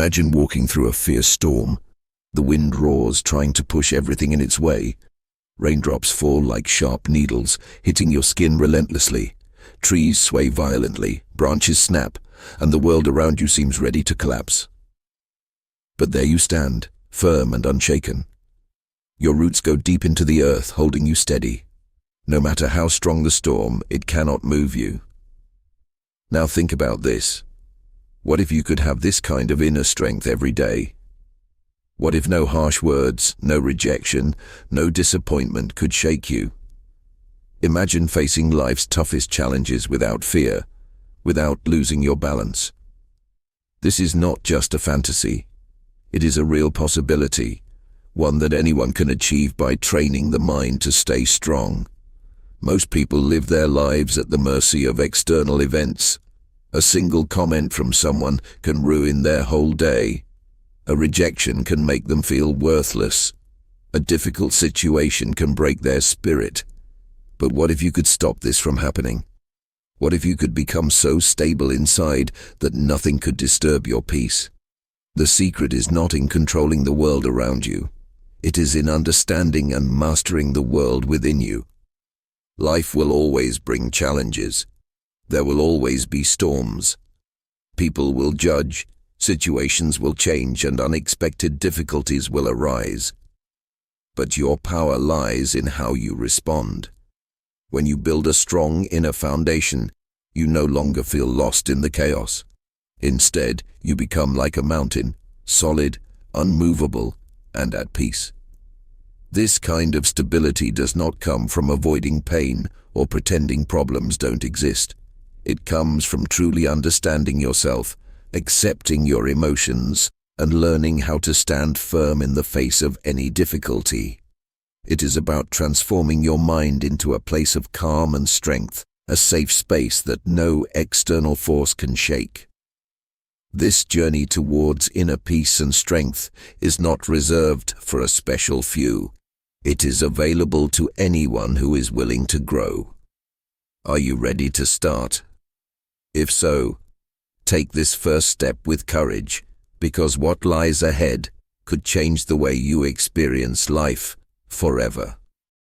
Imagine walking through a fierce storm. The wind roars, trying to push everything in its way. Raindrops fall like sharp needles, hitting your skin relentlessly. Trees sway violently, branches snap, and the world around you seems ready to collapse. But there you stand, firm and unshaken. Your roots go deep into the earth, holding you steady. No matter how strong the storm, it cannot move you. Now think about this. What if you could have this kind of inner strength every day? What if no harsh words, no rejection, no disappointment could shake you? Imagine facing life's toughest challenges without fear, without losing your balance. This is not just a fantasy. It is a real possibility, one that anyone can achieve by training the mind to stay strong. Most people live their lives at the mercy of external events. A single comment from someone can ruin their whole day. A rejection can make them feel worthless. A difficult situation can break their spirit. But what if you could stop this from happening? What if you could become so stable inside that nothing could disturb your peace? The secret is not in controlling the world around you. It is in understanding and mastering the world within you. Life will always bring challenges. There will always be storms. People will judge, situations will change, and unexpected difficulties will arise. But your power lies in how you respond. When you build a strong inner foundation, you no longer feel lost in the chaos. Instead, you become like a mountain, solid, unmovable, and at peace. This kind of stability does not come from avoiding pain or pretending problems don't exist. It comes from truly understanding yourself, accepting your emotions, and learning how to stand firm in the face of any difficulty. It is about transforming your mind into a place of calm and strength, a safe space that no external force can shake. This journey towards inner peace and strength is not reserved for a special few. It is available to anyone who is willing to grow. Are you ready to start? If so, take this first step with courage, because what lies ahead could change the way you experience life forever.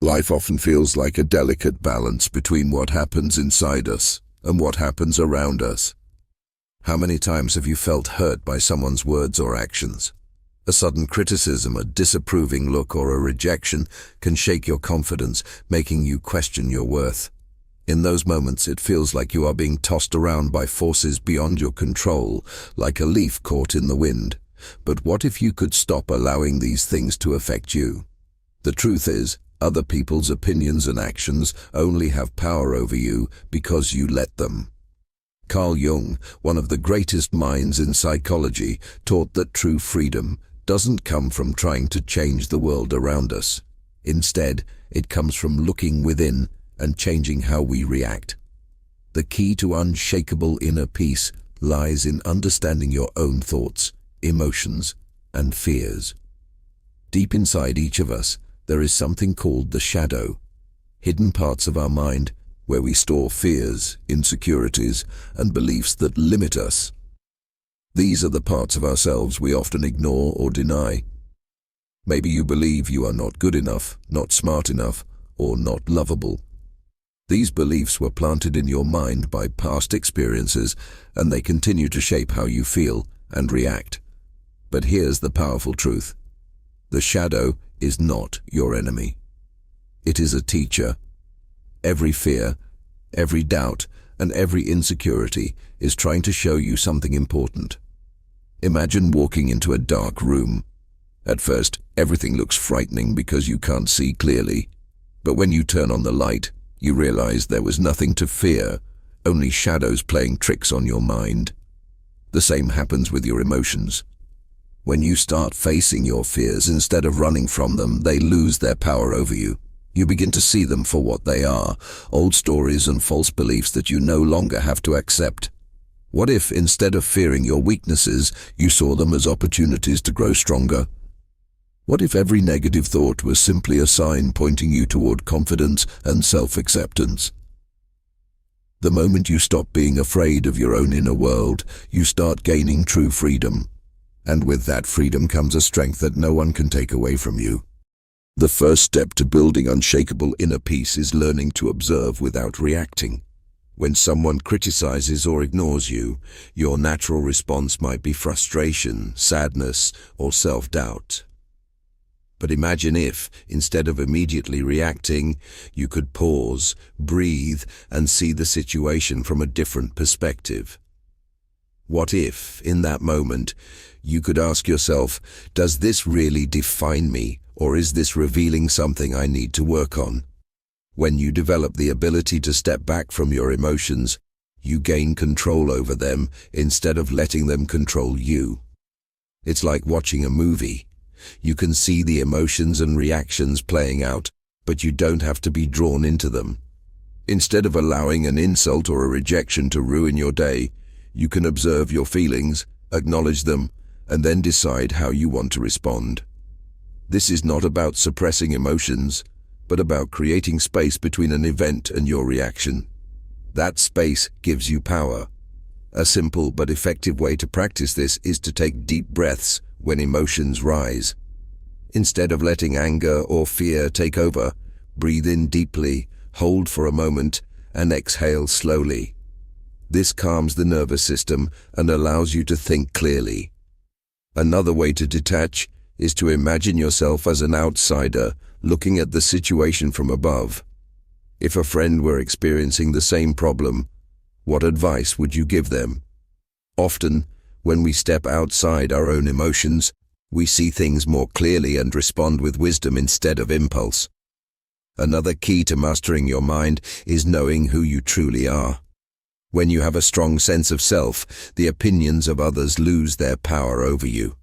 Life often feels like a delicate balance between what happens inside us and what happens around us. How many times have you felt hurt by someone's words or actions? A sudden criticism, a disapproving look, or a rejection can shake your confidence, making you question your worth. In those moments, it feels like you are being tossed around by forces beyond your control, like a leaf caught in the wind. But what if you could stop allowing these things to affect you? The truth is, other people's opinions and actions only have power over you because you let them. Carl Jung, one of the greatest minds in psychology, taught that true freedom doesn't come from trying to change the world around us. Instead, it comes from looking within and changing how we react. The key to unshakable inner peace lies in understanding your own thoughts, emotions, and fears. Deep inside each of us, there is something called the shadow, hidden parts of our mind where we store fears, insecurities, and beliefs that limit us. These are the parts of ourselves we often ignore or deny. Maybe you believe you are not good enough, not smart enough, or not lovable. These beliefs were planted in your mind by past experiences, and they continue to shape how you feel and react. But here's the powerful truth. The shadow is not your enemy. It is a teacher. Every fear, every doubt, and every insecurity is trying to show you something important. Imagine walking into a dark room. At first, everything looks frightening because you can't see clearly. But when you turn on the light, you realize there was nothing to fear, only shadows playing tricks on your mind. The same happens with your emotions. When you start facing your fears instead of running from them, they lose their power over you. You begin to see them for what they are, old stories and false beliefs that you no longer have to accept. What if, instead of fearing your weaknesses, you saw them as opportunities to grow stronger? What if every negative thought was simply a sign pointing you toward confidence and self-acceptance? The moment you stop being afraid of your own inner world, you start gaining true freedom. And with that freedom comes a strength that no one can take away from you. The first step to building unshakable inner peace is learning to observe without reacting. When someone criticizes or ignores you, your natural response might be frustration, sadness, or self-doubt. But imagine if, instead of immediately reacting, you could pause, breathe, and see the situation from a different perspective. What if, in that moment, you could ask yourself, does this really define me, or is this revealing something I need to work on? When you develop the ability to step back from your emotions, you gain control over them instead of letting them control you. It's like watching a movie. You can see the emotions and reactions playing out, but you don't have to be drawn into them. Instead of allowing an insult or a rejection to ruin your day, you can observe your feelings, acknowledge them, and then decide how you want to respond. This is not about suppressing emotions, but about creating space between an event and your reaction. That space gives you power. A simple but effective way to practice this is to take deep breaths when emotions rise. Instead of letting anger or fear take over, breathe in deeply, hold for a moment, and exhale slowly. This calms the nervous system and allows you to think clearly. Another way to detach is to imagine yourself as an outsider looking at the situation from above. If a friend were experiencing the same problem, what advice would you give them? Often, when we step outside our own emotions, we see things more clearly and respond with wisdom instead of impulse. Another key to mastering your mind is knowing who you truly are. When you have a strong sense of self, the opinions of others lose their power over you.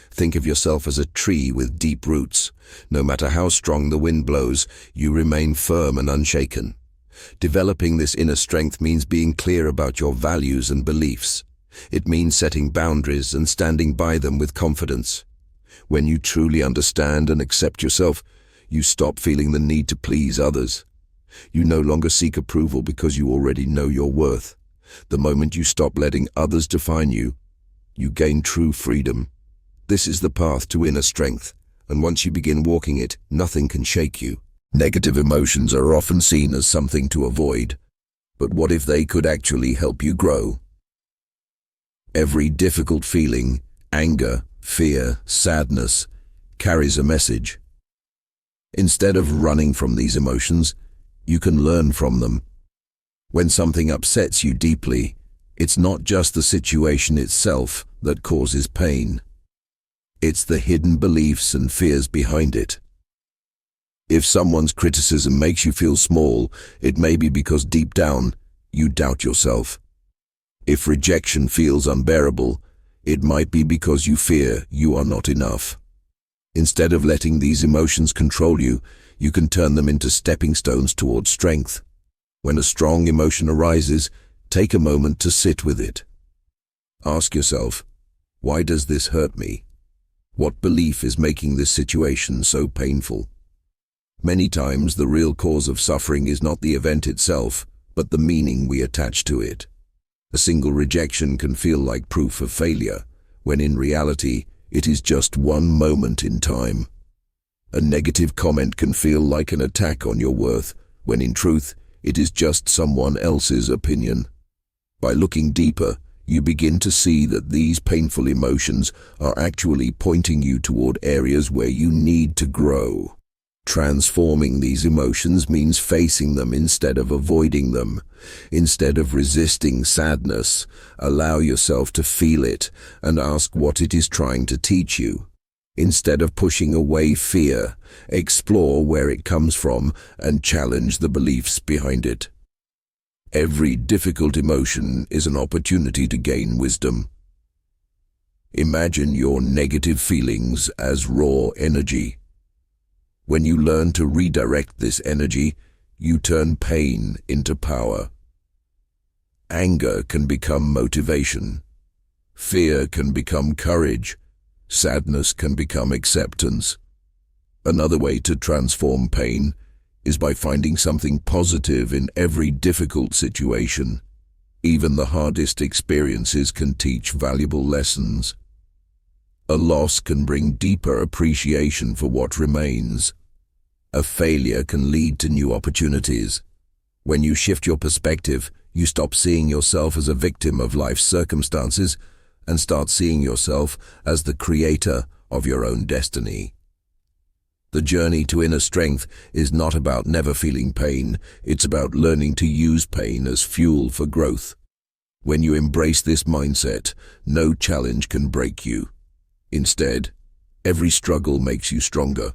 Think of yourself as a tree with deep roots. No matter how strong the wind blows, you remain firm and unshaken. Developing this inner strength means being clear about your values and beliefs. It means setting boundaries and standing by them with confidence. When you truly understand and accept yourself, you stop feeling the need to please others. You no longer seek approval because you already know your worth. The moment you stop letting others define you, you gain true freedom. This is the path to inner strength, and once you begin walking it, nothing can shake you. Negative emotions are often seen as something to avoid, but what if they could actually help you grow? Every difficult feeling, anger, fear, sadness, carries a message. Instead of running from these emotions, you can learn from them. When something upsets you deeply, it's not just the situation itself that causes pain. It's the hidden beliefs and fears behind it. If someone's criticism makes you feel small, it may be because deep down, you doubt yourself. If rejection feels unbearable, it might be because you fear you are not enough. Instead of letting these emotions control you, you can turn them into stepping stones towards strength. When a strong emotion arises, take a moment to sit with it. Ask yourself, why does this hurt me? What belief is making this situation so painful? Many times, the real cause of suffering is not the event itself, but the meaning we attach to it. A single rejection can feel like proof of failure, when in reality, it is just one moment in time. A negative comment can feel like an attack on your worth, when in truth, it is just someone else's opinion. By looking deeper, you begin to see that these painful emotions are actually pointing you toward areas where you need to grow. Transforming these emotions means facing them instead of avoiding them. Instead of resisting sadness, allow yourself to feel it and ask what it is trying to teach you. Instead of pushing away fear, explore where it comes from and challenge the beliefs behind it. Every difficult emotion is an opportunity to gain wisdom. Imagine your negative feelings as raw energy. When you learn to redirect this energy, you turn pain into power. Anger can become motivation. Fear can become courage. Sadness can become acceptance. Another way to transform pain is by finding something positive in every difficult situation. Even the hardest experiences can teach valuable lessons. A loss can bring deeper appreciation for what remains. A failure can lead to new opportunities. When you shift your perspective, you stop seeing yourself as a victim of life's circumstances and start seeing yourself as the creator of your own destiny. The journey to inner strength is not about never feeling pain, it's about learning to use pain as fuel for growth. When you embrace this mindset, no challenge can break you. Instead, every struggle makes you stronger.